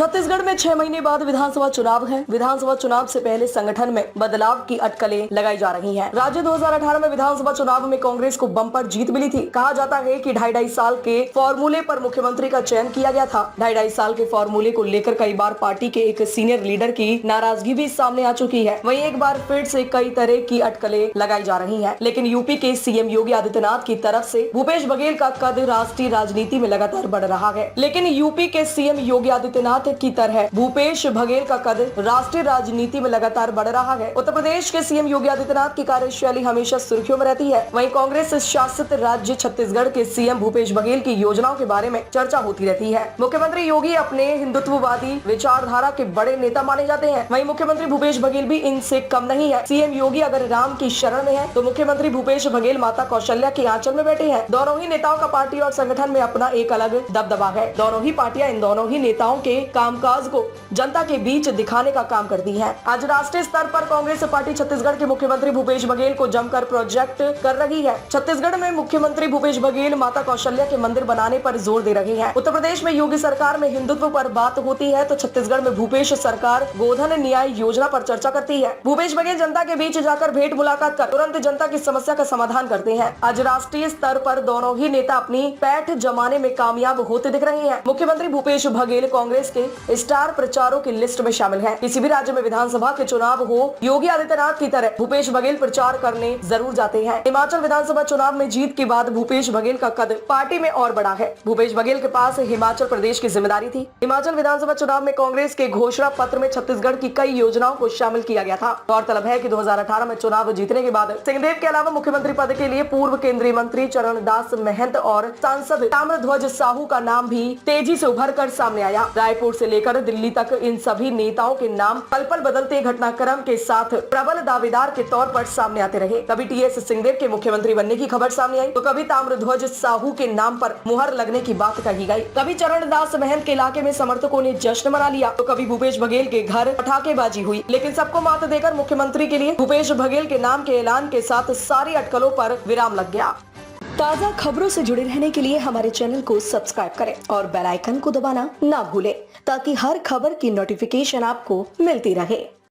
छत्तीसगढ़ में 6 महीने बाद विधानसभा चुनाव है। विधानसभा चुनाव से पहले संगठन में बदलाव की अटकलें लगाई जा रही हैं। राज्य 2018 में विधानसभा चुनाव में कांग्रेस को बम्पर जीत मिली थी। कहा जाता है कि 2.5 साल के फॉर्मूले पर मुख्यमंत्री का चयन किया गया था। 2.5 साल के फॉर्मूले को लेकर कई बार पार्टी के एक सीनियर लीडर की नाराजगी भी सामने आ चुकी है। वहीं एक बार फिर से कई तरह की अटकलें लगाई जा रही है। लेकिन यूपी के सीएम योगी आदित्यनाथ की तरफ से भूपेश बघेल का कद राष्ट्रीय राजनीति में लगातार बढ़ रहा है। लेकिन यूपी के सीएम योगी आदित्यनाथ की तरह भूपेश बघेल का कद राष्ट्रीय राजनीति में लगातार बढ़ रहा है। उत्तर प्रदेश के सीएम योगी आदित्यनाथ की कार्यशैली हमेशा सुर्खियों में रहती है। वहीं कांग्रेस शासित राज्य छत्तीसगढ़ के सीएम भूपेश बघेल की योजनाओं के बारे में चर्चा होती रहती है। मुख्यमंत्री योगी अपने हिंदुत्ववादी विचारधारा के बड़े नेता माने जाते हैं। वहीं मुख्यमंत्री भूपेश बघेल भी इनसे कम नहीं है। सीएम योगी अगर राम की शरण में है तो मुख्यमंत्री भूपेश बघेल माता कौशल्या के आंचल में बैठे हैं। दोनों ही नेताओं का पार्टी और संगठन में अपना एक अलग दबदबा है। दोनों ही पार्टियां इन दोनों ही नेताओं के कामकाज को जनता के बीच दिखाने का काम करती है। आज राष्ट्रीय स्तर पर कांग्रेस पार्टी छत्तीसगढ़ के मुख्यमंत्री भूपेश बघेल को जमकर प्रोजेक्ट कर रही है। छत्तीसगढ़ में मुख्यमंत्री भूपेश बघेल माता कौशल्या के मंदिर बनाने पर जोर दे रहे हैं। उत्तर प्रदेश में योगी सरकार में हिंदुत्व पर बात होती है तो छत्तीसगढ़ में भूपेश सरकार गोधन न्याय योजना पर चर्चा करती है। भूपेश बघेल जनता के बीच जाकर भेंट मुलाकात कर तुरंत जनता की समस्या का समाधान करते हैं। आज राष्ट्रीय स्तर पर दोनों ही नेता अपनी पैठ जमाने में कामयाब होते दिख रहे हैं। मुख्यमंत्री भूपेश बघेल कांग्रेस के स्टार प्रचारों की लिस्ट में शामिल है। किसी भी राज्य में विधानसभा के चुनाव हो, योगी आदित्यनाथ की तरह भूपेश बघेल प्रचार करने जरूर जाते हैं। हिमाचल विधानसभा चुनाव में जीत के बाद भूपेश बघेल का कद पार्टी में और बढ़ा है। भूपेश बघेल के पास हिमाचल प्रदेश की जिम्मेदारी थी। हिमाचल विधानसभा चुनाव में कांग्रेस के घोषणा पत्र में छत्तीसगढ़ की कई योजनाओं को शामिल किया गया था। गौरतलब है कि 2018 में चुनाव जीतने के बाद सिंहदेव के अलावा मुख्यमंत्री पद के लिए पूर्व केंद्रीय मंत्री चरणदास महंत और सांसद ताम्रध्वज साहू का नाम भी तेजी से उभर कर सामने आया। रायपुर से लेकर दिल्ली तक इन सभी नेताओं के नाम पल पल बदलते घटनाक्रम के साथ प्रबल दावेदार के तौर पर सामने आते रहे। कभी टीएस सिंहदेव के मुख्यमंत्री बनने की खबर सामने आई तो कभी ताम्रध्वज साहू के नाम पर मुहर लगने की बात कही गई। कभी चरणदास महंत के इलाके में समर्थकों ने जश्न मना लिया तो कभी भूपेश बघेल के घर पटाखेबाजी हुई। लेकिन सबको मात देकर मुख्यमंत्री के लिए भूपेश बघेल के नाम के ऐलान के साथ सारी अटकलों पर विराम लग गया। ताज़ा खबरों से जुड़े रहने के लिए हमारे चैनल को सब्सक्राइब करें और बेल आइकन को दबाना ना भूलें ताकि हर खबर की नोटिफिकेशन आपको मिलती रहे।